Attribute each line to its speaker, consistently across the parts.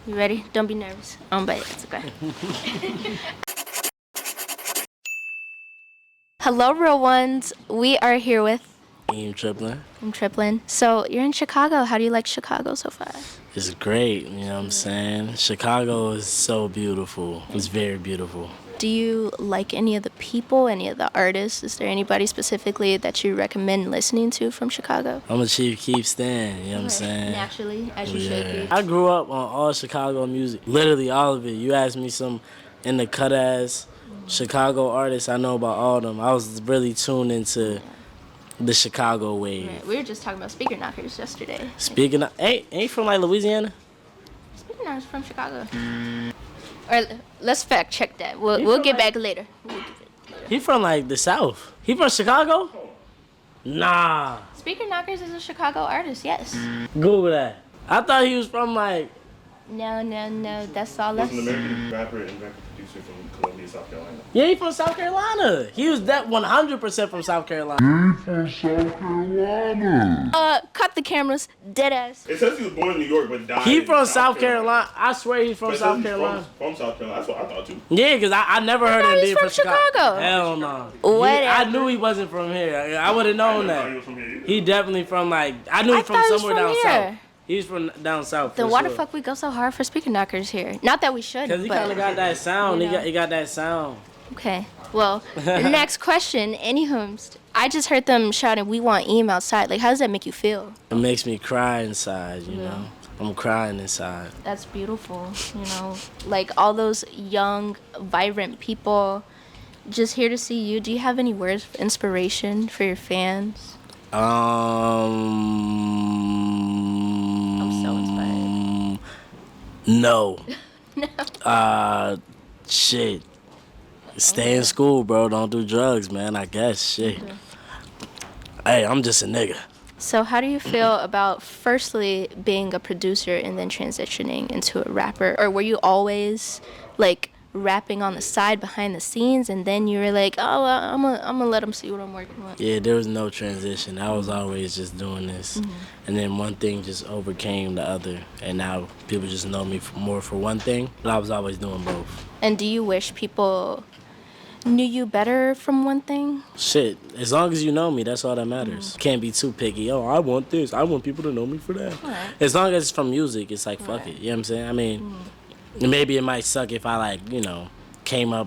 Speaker 1: You ready? Don't be nervous. But it's okay. Hello, real ones. We are here with
Speaker 2: Eem Triplin.
Speaker 1: Eem Triplin. So you're in Chicago. How do you like Chicago so far?
Speaker 2: It's great, you know what I'm saying? Chicago is so beautiful. It's very beautiful.
Speaker 1: Do you like any of the people, any of the artists? Is there anybody specifically that you recommend listening to from Chicago?
Speaker 2: I'm a Chief Keef stan, you know what I'm saying?
Speaker 1: Naturally, as you should be.
Speaker 2: I grew up on all Chicago music, literally all of it. You asked me some in the cut-ass Chicago artists, I know about all of them. I was really tuned into the Chicago wave.
Speaker 1: Right. We were just talking about speaker knockers yesterday.
Speaker 2: Speaking of, ain't from like Louisiana?
Speaker 1: Speaker knockers from Chicago. Or let's fact check that. We'll get back later.
Speaker 2: He from like the South. He from Chicago? Nah.
Speaker 1: Speaker knockers is a Chicago artist, yes.
Speaker 2: Google that. I thought he was from like.
Speaker 1: No. That's all.
Speaker 3: He's an American rapper and record producer from Columbia, South Carolina.
Speaker 2: Yeah, he from South Carolina. He was that 100% from South Carolina.
Speaker 1: Cut the cameras. Dead ass.
Speaker 3: It says he was born in New York but died.
Speaker 2: He
Speaker 3: in
Speaker 2: from South Carolina. I swear he's from
Speaker 3: But it says
Speaker 2: South
Speaker 3: he's
Speaker 2: Carolina.
Speaker 3: From South Carolina. That's what I thought too.
Speaker 2: Yeah, because I never heard him
Speaker 1: he's
Speaker 2: being
Speaker 1: from
Speaker 2: from Chicago.
Speaker 1: Chicago.
Speaker 2: Hell no.
Speaker 1: Whatever.
Speaker 2: I knew he wasn't from here. I would have known
Speaker 3: I thought he
Speaker 2: that.
Speaker 3: was from here either.
Speaker 2: He definitely from like, I knew he from
Speaker 1: thought he was
Speaker 2: somewhere
Speaker 1: from
Speaker 2: down
Speaker 1: here.
Speaker 2: south. He's from down south.
Speaker 1: Then why the fuck we go so hard for speaker knockers here? Not that we should,
Speaker 2: Because he
Speaker 1: but
Speaker 2: kind of got that sound.
Speaker 1: you know.
Speaker 2: He got that sound.
Speaker 1: okay. Well, the next question. Anywho, I just heard them shouting, "We want Eem outside." Like, how does that make you feel?
Speaker 2: It makes me cry inside, you know. I'm crying inside.
Speaker 1: That's beautiful. You know, like all those young, vibrant people, just here to see you. Do you have any words of inspiration for your fans? I'm so inspired.
Speaker 2: No.
Speaker 1: No.
Speaker 2: Shit. Stay in school, bro. Don't do drugs, man. I guess. Shit. Hey, I'm just a nigga.
Speaker 1: So how do you feel about firstly being a producer and then transitioning into a rapper? Or were you always like rapping on the side behind the scenes and then you were like, oh, well, I'm gonna let them see what I'm working with?
Speaker 2: Yeah, there was no transition. I was always just doing this. And then one thing just overcame the other. And now people just know me more for one thing. But I was always doing both.
Speaker 1: And do you wish people knew you better from one thing?
Speaker 2: Shit, as long as you know me, that's all that matters. Can't be too picky. Oh, I want this. I want people to know me for that.
Speaker 1: Right.
Speaker 2: As long as it's from music, it's like, fuck it. You know what I'm saying? I mean, maybe it might suck if I, like, you know, came up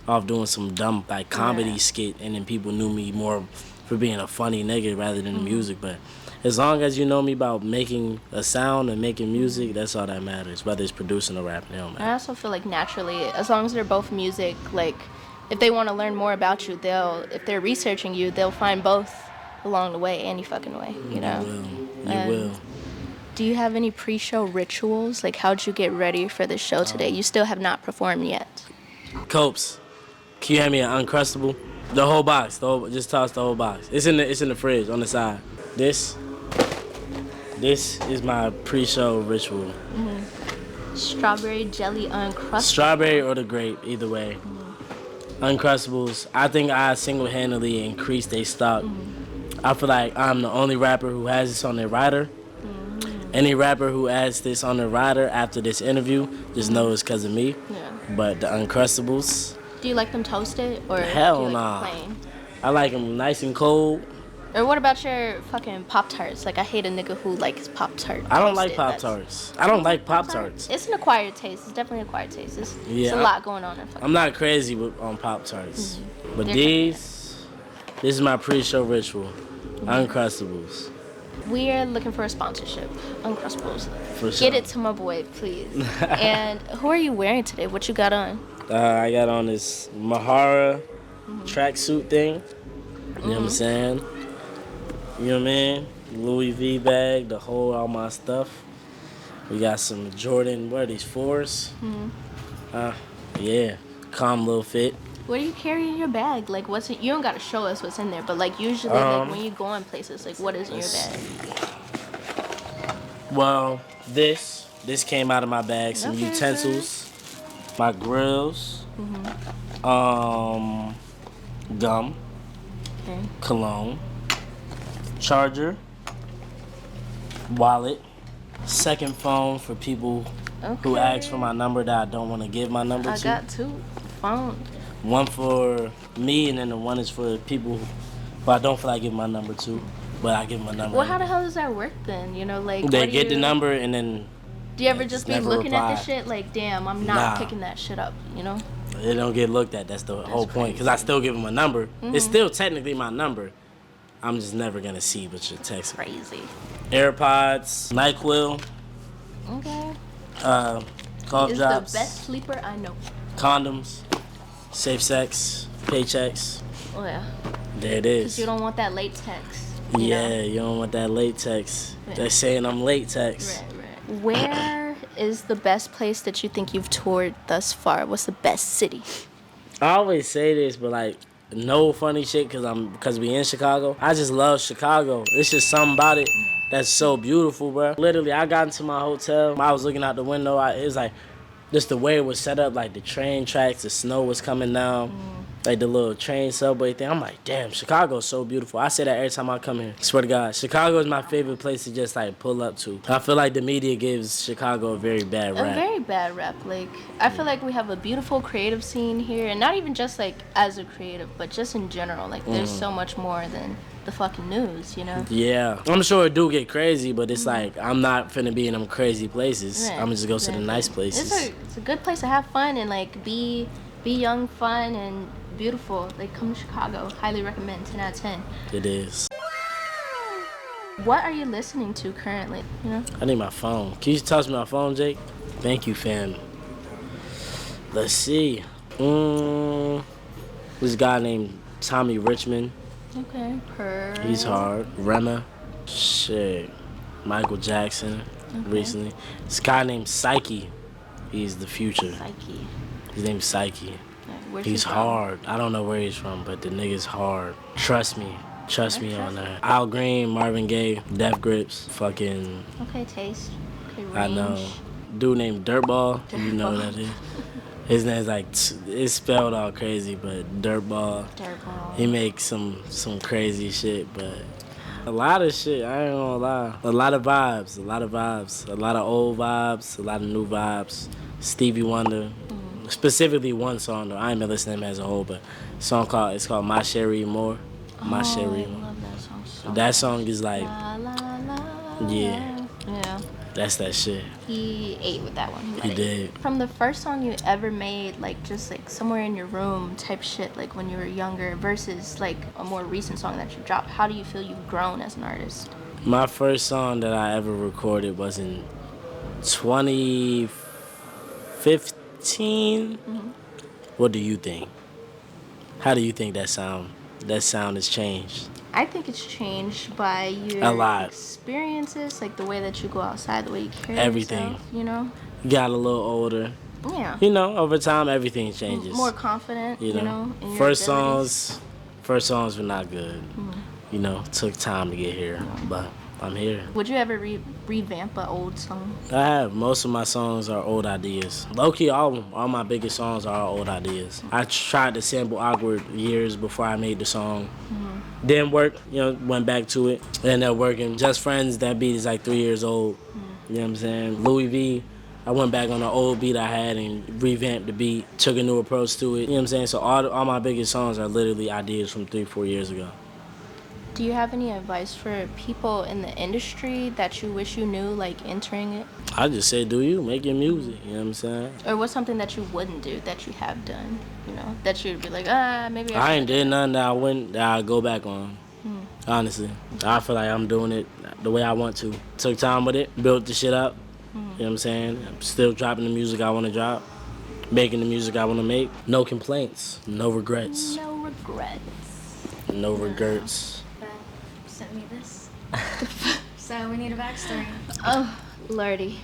Speaker 2: off doing some dumb, like, comedy skit and then people knew me more for being a funny nigga rather than the music. But as long as you know me about making a sound and making music, that's all that matters. Whether it's producing or rapping, it don't matter.
Speaker 1: I also feel like naturally, as long as they're both music, like, if they want to learn more about you, if they're researching you, they'll find both along the way, any fucking way, you know?
Speaker 2: You will.
Speaker 1: Do you have any pre-show rituals? Like, how'd you get ready for the show today? You still have not performed yet.
Speaker 2: Copes, can you hand me an Uncrustable? The whole box. Just toss the whole box. It's in the fridge on the side. This is my pre-show ritual.
Speaker 1: Strawberry jelly Uncrustables.
Speaker 2: Strawberry or the grape, either way. Uncrustables, I think I single-handedly increased their stock. I feel like I'm the only rapper who has this on their rider. Any rapper who adds this on their rider after this interview, just know it's because of me.
Speaker 1: Yeah.
Speaker 2: But the Uncrustables,
Speaker 1: Do you like them toasted or
Speaker 2: Hell
Speaker 1: do you like
Speaker 2: nah.
Speaker 1: them plain?
Speaker 2: I like them nice and cold.
Speaker 1: Or what about your fucking Pop-Tarts? Like, I hate a nigga who likes Pop-Tart.
Speaker 2: I don't like
Speaker 1: toasted.
Speaker 2: Pop-Tarts. I don't like Pop-Tarts.
Speaker 1: It's an acquired taste. It's definitely an acquired taste. It's a
Speaker 2: Yeah,
Speaker 1: lot going on in fucking.
Speaker 2: I'm not crazy on Pop-Tarts. But this is my pre-show ritual. Uncrustables.
Speaker 1: We are looking for a sponsorship. Uncrustables.
Speaker 2: For sure.
Speaker 1: Get it to my boy, please. And who are you wearing today? What you got on?
Speaker 2: I got on this Mahara tracksuit thing. You know what I'm saying? You know what I mean? Louis V bag, all my stuff. We got some Jordan, what are these, 4s? Yeah, calm little fit.
Speaker 1: What do you carry in your bag? Like, what's it? You don't gotta show us what's in there, but like usually, like when you go in places, like what is in your bag?
Speaker 2: Well, this came out of my bag. Some
Speaker 1: Okay,
Speaker 2: utensils, my grills, gum,
Speaker 1: Okay.
Speaker 2: cologne, charger, wallet, second phone for people who asked for my number that I don't want to give my number to.
Speaker 1: I got 2 phones.
Speaker 2: One for me, and then the one is for people who I don't feel like giving my number to, but I give them a number.
Speaker 1: Well, how the hell does that work then? You know, like
Speaker 2: they get the number and then.
Speaker 1: Do you ever just be looking
Speaker 2: reply.
Speaker 1: at the shit like, damn, I'm not picking that shit up, you know?
Speaker 2: It don't get looked at. That's the whole point. Because I still give them a number. It's still technically my number. I'm just never going to see what you're texting.
Speaker 1: Crazy.
Speaker 2: AirPods, NyQuil.
Speaker 1: Okay.
Speaker 2: Cough
Speaker 1: Is
Speaker 2: drops.
Speaker 1: the best sleeper I know.
Speaker 2: Condoms. Safe sex. Paychecks.
Speaker 1: Oh, yeah.
Speaker 2: There it is.
Speaker 1: Because you don't want that latex.
Speaker 2: You don't want that latex.
Speaker 1: Right.
Speaker 2: They're saying I'm latex.
Speaker 1: Right. Where is the best place that you think you've toured thus far? What's the best city?
Speaker 2: I always say this, but like, no funny shit because we in Chicago. I just love Chicago. It's just something about it that's so beautiful, bro. Literally, I got into my hotel. I was looking out the window. It was like, just the way it was set up, like the train tracks, the snow was coming down. Like the little train subway thing. I'm like, damn, Chicago's so beautiful. I say that every time I come here. Swear to God, Chicago is my favorite place to just like pull up to. I feel like the media gives Chicago a very bad rap.
Speaker 1: A very bad rap. Like, I feel like we have a beautiful creative scene here, and not even just like as a creative, but just in general. Like, there's so much more than the fucking news, you know?
Speaker 2: Yeah, I'm sure it do get crazy, but it's like, I'm not finna be in them crazy places.
Speaker 1: Right,
Speaker 2: I'm gonna just go to the nice places.
Speaker 1: It's a good place to have fun and like be young, fun, and beautiful. Like, come to Chicago. Highly recommend. 10 out of 10.
Speaker 2: It is.
Speaker 1: What are you listening to currently? You know?
Speaker 2: I need my phone. Can you toss me my phone, Jake? Thank you, fam. Let's see. This guy named Tommy Richmond.
Speaker 1: Okay.
Speaker 2: He's hard. Rema. Shit. Michael Jackson. Recently. This guy named Psyche. He's the future.
Speaker 1: Psyche.
Speaker 2: His name's Psyche.
Speaker 1: Where's
Speaker 2: He's hard. I don't know where he's from, but the nigga's hard. Trust me. Trust me on that. Al Green, Marvin Gaye, Def Grips, fucking...
Speaker 1: Okay, taste. Okay, range.
Speaker 2: I know. Dude named Dirtball. You know what that is. His name's like, it's spelled all crazy, but Dirtball.
Speaker 1: Dirtball.
Speaker 2: He makes some crazy shit, but a lot of shit, I ain't gonna lie. A lot of vibes. A lot of old vibes, a lot of new vibes. Stevie Wonder. Specifically one song though. I ain't been listening to him as a whole, but it's called My Sherry More. My Sherry More.
Speaker 1: I love that song so
Speaker 2: That song is like,
Speaker 1: La, la, la,
Speaker 2: yeah.
Speaker 1: Yeah.
Speaker 2: That's that shit.
Speaker 1: He ate with that one.
Speaker 2: He did.
Speaker 1: From the first song you ever made, like just like somewhere in your room type shit, like when you were younger, versus like a more recent song that you dropped, how do you feel you've grown as an artist?
Speaker 2: My first song that I ever recorded was in 2015. What do you think? How do you think that sound has changed?
Speaker 1: I think it's changed by your
Speaker 2: A lot.
Speaker 1: experiences, like the way that you go outside, the way you carry
Speaker 2: Everything.
Speaker 1: yourself, you know?
Speaker 2: Got a little older.
Speaker 1: Yeah.
Speaker 2: You know, over time everything changes.
Speaker 1: More confident, you know? In your
Speaker 2: First
Speaker 1: abilities.
Speaker 2: songs were not good. You know, took time to get here, but I'm here.
Speaker 1: Would you ever revamp an old song?
Speaker 2: I have. Most of my songs are old ideas. Low-key, all my biggest songs are old ideas. I tried to sample Awkward years before I made the song. Didn't work, you know, went back to it. Ended up working. Just Friends, that beat is like 3 years old. You know what I'm saying? Louis V, I went back on the old beat I had and revamped the beat, took a new approach to it. You know what I'm saying? So all my biggest songs are literally ideas from 3-4 years ago.
Speaker 1: Do you have any advice for people in the industry that you wish you knew, like entering it?
Speaker 2: I just say, do you? Make your music, you know what I'm saying?
Speaker 1: Or what's something that you wouldn't do that you have done, you know? That you'd be like, maybe
Speaker 2: I ain't did nothing that I go back on. Honestly. I feel like I'm doing it the way I want to. Took time with it, built the shit up. You know what I'm saying? I'm still dropping the music I want to drop. Making the music I want to make. No complaints. No regrets.
Speaker 1: No regrets.
Speaker 2: No regrets.
Speaker 4: Sent me this. So we need a backstory.
Speaker 1: Oh, Lordy.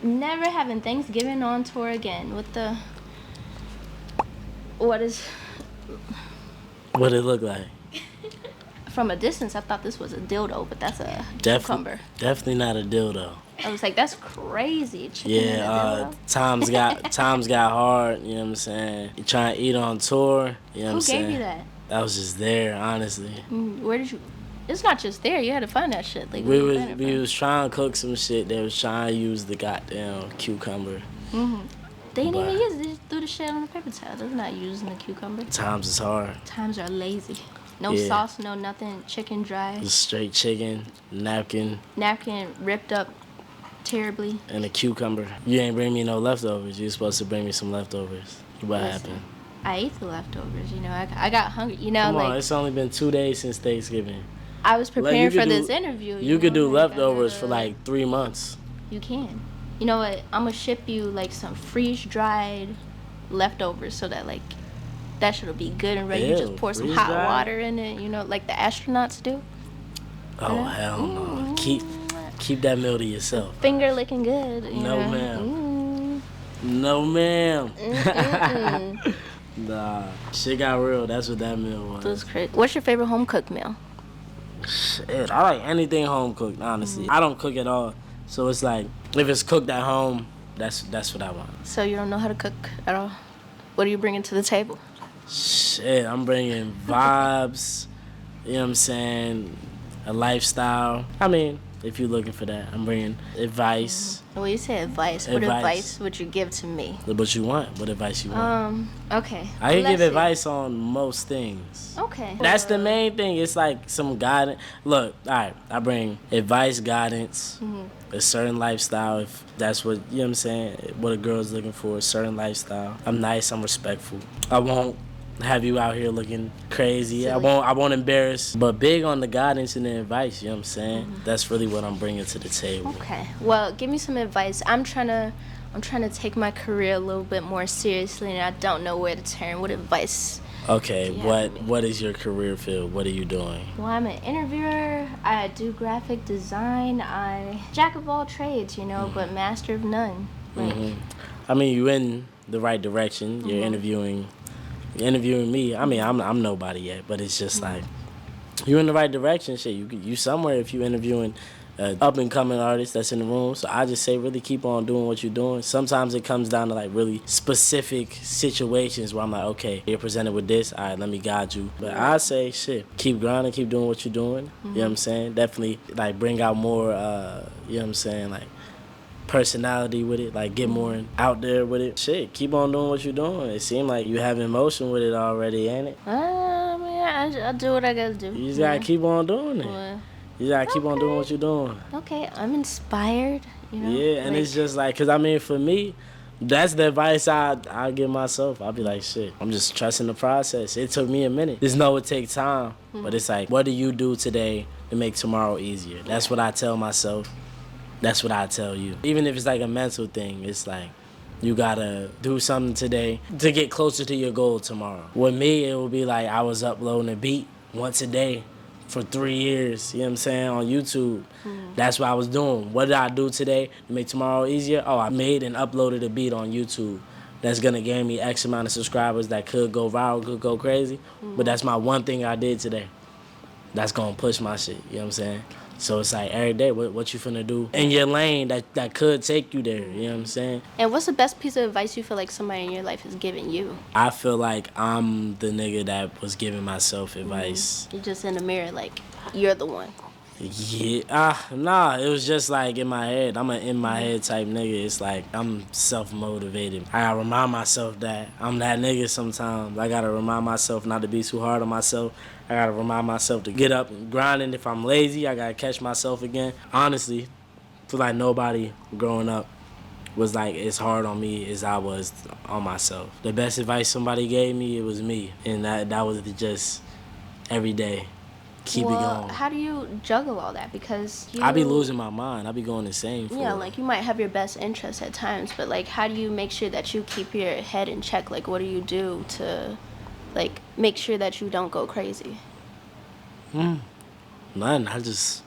Speaker 1: Never having Thanksgiving on tour again. What
Speaker 2: What it look like?
Speaker 1: From a distance, I thought this was a dildo, but that's a cucumber.
Speaker 2: Definitely not a dildo.
Speaker 1: I was like, that's crazy. Chicken in a dildo?
Speaker 2: Times got hard, you know what I'm saying? You trying to eat on tour, you know what I'm saying?
Speaker 1: Who gave you that?
Speaker 2: I was just there, honestly.
Speaker 1: Where did you It's not just there. You had to find that shit. Like,
Speaker 2: We was trying to cook some shit. They was trying to use the goddamn cucumber.
Speaker 1: They didn't even use it. They just threw the shit on the paper towel. They're not using the cucumber.
Speaker 2: Times is hard.
Speaker 1: Times are lazy. No sauce, no nothing. Chicken dry.
Speaker 2: Just straight chicken, napkin.
Speaker 1: Napkin ripped up terribly.
Speaker 2: And a cucumber. You ain't bring me no leftovers. You supposed to bring me some leftovers. What happened?
Speaker 1: I ate the leftovers. You know, I got hungry. You know,
Speaker 2: Come
Speaker 1: like
Speaker 2: on, it's only been 2 days since Thanksgiving.
Speaker 1: I was preparing for this interview.
Speaker 2: You could do
Speaker 1: like,
Speaker 2: leftovers for like 3 months.
Speaker 1: You can. You know what? I'm gonna ship you like some freeze-dried leftovers so that like that shit'll be good and ready. You just pour some hot water in it. You know, like the astronauts do.
Speaker 2: Oh hell no! Keep that meal to yourself.
Speaker 1: Finger licking good.
Speaker 2: No ma'am. No ma'am. Nah, shit got real. That's what that meal was.
Speaker 1: That's crazy. What's your favorite home cooked meal?
Speaker 2: Shit, I like anything home cooked. Honestly, I don't cook at all. So it's like if it's cooked at home, that's what I want.
Speaker 1: So you don't know how to cook at all? What are you bringing to the table?
Speaker 2: Shit, I'm bringing vibes. You know what I'm saying? A lifestyle. I mean, if you're looking for that, I'm bringing advice.
Speaker 1: Well, you said advice. What advice would you give to me?
Speaker 2: What you want? What advice you want?
Speaker 1: Okay.
Speaker 2: I can give advice on most things.
Speaker 1: Okay.
Speaker 2: That's the main thing. It's like some guidance. Look, all right, I bring advice, guidance, a certain lifestyle. If that's what, you know what I'm saying, what a girl's looking for, a certain lifestyle. I'm nice, I'm respectful. I won't have you out here looking crazy. Silly. I won't embarrass. But big on the guidance and the advice, you know what I'm saying? That's really what I'm bringing to the table.
Speaker 1: Okay. Well, give me some advice. I'm trying to take my career a little bit more seriously, and I don't know where to turn. What advice?
Speaker 2: Okay, what is your career field? What are you doing?
Speaker 1: Well, I'm an interviewer. I do graphic design. I jack of all trades, you know, but master of none. Like,
Speaker 2: I mean, you're in the right direction. You're interviewing me. I mean, I'm nobody yet, but it's just like you're in the right direction. Shit, you somewhere if you're interviewing up and coming artist that's in the room. So I just say really keep on doing what you're doing. Sometimes it comes down to like really specific situations where I'm like, okay, you're presented with this, all right, let me guide you. But I say shit, keep grinding, keep doing what you're doing. You know what I'm saying? Definitely like bring out more you know what I'm saying, like personality with it, like get more out there with it. Shit, keep on doing what you're doing. It seems like you have emotion with it already, ain't it?
Speaker 1: I mean, I do what I gotta do.
Speaker 2: You just gotta keep on doing it.
Speaker 1: Well,
Speaker 2: You gotta keep on doing what you're doing.
Speaker 1: Okay, I'm inspired, you know?
Speaker 2: Yeah, and it's just like, cause I mean, for me, that's the advice I give myself. I'll be like, shit, I'm just trusting the process. It took me a minute. There's no, it takes time, but it's like, what do you do today to make tomorrow easier? That's what I tell myself. That's what I tell you. Even if it's like a mental thing, it's like, you gotta do something today to get closer to your goal tomorrow. With me, it would be like I was uploading a beat once a day for 3 years, you know what I'm saying, on YouTube. That's what I was doing. What did I do today to make tomorrow easier? Oh, I made and uploaded a beat on YouTube that's gonna gain me X amount of subscribers that could go viral, could go crazy. But that's my one thing I did today. That's gonna push my shit, you know what I'm saying? So it's like every day, what you finna do in your lane that could take you there, you know what I'm saying?
Speaker 1: And what's the best piece of advice you feel like somebody in your life has given you?
Speaker 2: I feel like I'm the nigga that was giving myself advice.
Speaker 1: You're just in the mirror like, you're the one.
Speaker 2: Yeah, nah, it was just like in my head. I'm an in my head type nigga. It's like I'm self-motivated. I gotta remind myself that I'm that nigga sometimes. I gotta remind myself not to be too hard on myself. I gotta remind myself to get up and grind, and if I'm lazy, I gotta catch myself again. Honestly, feel like nobody growing up was like as hard on me as I was on myself. The best advice somebody gave me, it was me. And that was just every day. Keep it going.
Speaker 1: How do you juggle all that? Because
Speaker 2: I be losing my mind. I be going insane for
Speaker 1: it. Like you might have your best interests at times, but like how do you make sure that you keep your head in check? Like what do you do to like make sure that you don't go crazy?
Speaker 2: Nothing. I just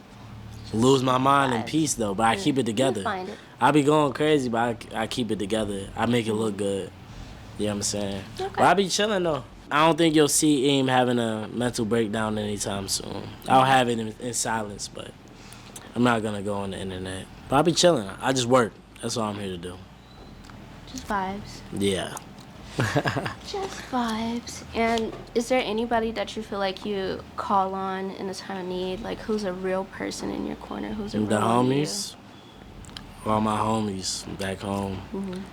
Speaker 2: lose my mind in peace though, but I keep it together.
Speaker 1: Find it.
Speaker 2: I be going crazy, but I keep it together. I make it look good. You know what I'm saying?
Speaker 1: Okay.
Speaker 2: But I be chilling though. I don't think you'll see Eem having a mental breakdown anytime soon. I'll have it in silence, but I'm not gonna go on the internet. But I'll be chilling. I just work. That's all I'm here to do.
Speaker 1: Just vibes.
Speaker 2: Yeah.
Speaker 1: Just vibes. And is there anybody that you feel like you call on in a time of need? Like, who's a real person in your corner? Who's a real
Speaker 2: The
Speaker 1: one to you?
Speaker 2: homies. All my homies back home.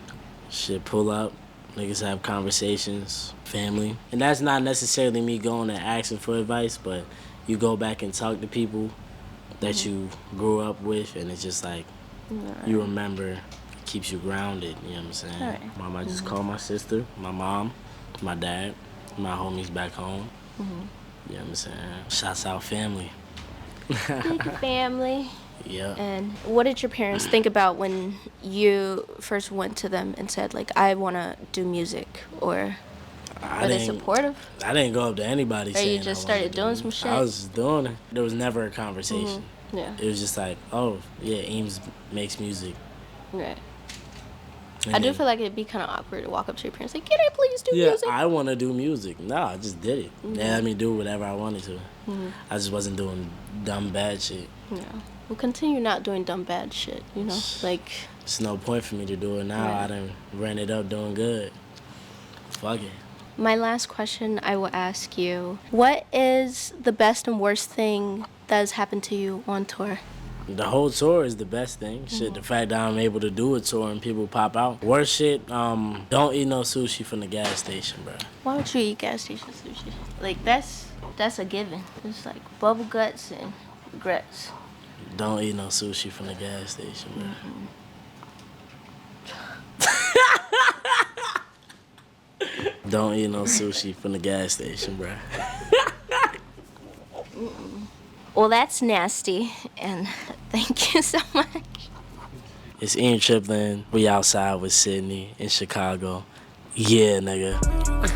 Speaker 2: Shit, pull up. Niggas have conversations. Family. And that's not necessarily me going and asking for advice, but you go back and talk to people that you grew up with, and it's just like, you remember, it keeps you grounded, you know what I'm saying?
Speaker 1: Right.
Speaker 2: Mom, I just call my sister, my mom, my dad, my homies back home. You know what I'm saying? Shouts out family.
Speaker 1: Big family.
Speaker 2: Yeah.
Speaker 1: And what did your parents think about when you first went to them and said, like, I want to do music? Or were they supportive?
Speaker 2: I didn't go up to anybody
Speaker 1: Or
Speaker 2: saying
Speaker 1: you just
Speaker 2: I wanted
Speaker 1: started
Speaker 2: to
Speaker 1: doing
Speaker 2: do
Speaker 1: some
Speaker 2: it.
Speaker 1: shit?
Speaker 2: I was just doing it. There was never a conversation.
Speaker 1: Yeah.
Speaker 2: It was just like, oh, yeah, Eames makes music.
Speaker 1: Right.
Speaker 2: And
Speaker 1: I do
Speaker 2: then-
Speaker 1: feel like it'd be kind of awkward to walk up to your parents like, can I please do
Speaker 2: Yeah,
Speaker 1: music?
Speaker 2: I want to do music. No, I just did it. They let me do whatever I wanted to. I just wasn't doing dumb, bad shit.
Speaker 1: Yeah. Well, continue not doing dumb, bad shit, you know? Like,
Speaker 2: It's no point for me to do it now.
Speaker 1: Right.
Speaker 2: I done ran it up doing good. Fuck it.
Speaker 1: my last question I will ask you, what is the best and worst thing that has happened to you on tour?
Speaker 2: The whole tour is the best thing. Shit, the fact that I'm able to do a tour and people pop out. Worst shit, don't eat no sushi from the gas station, bro.
Speaker 1: Why would you eat gas station sushi? Like, that's a given. It's like bubble guts and regrets.
Speaker 2: Don't eat no sushi from the gas station, bro. Don't eat no sushi from the gas station, bro.
Speaker 1: Well, that's nasty, and thank you so much.
Speaker 2: It's Eem Triplin. We outside with Sydney in Chicago. Yeah, nigga.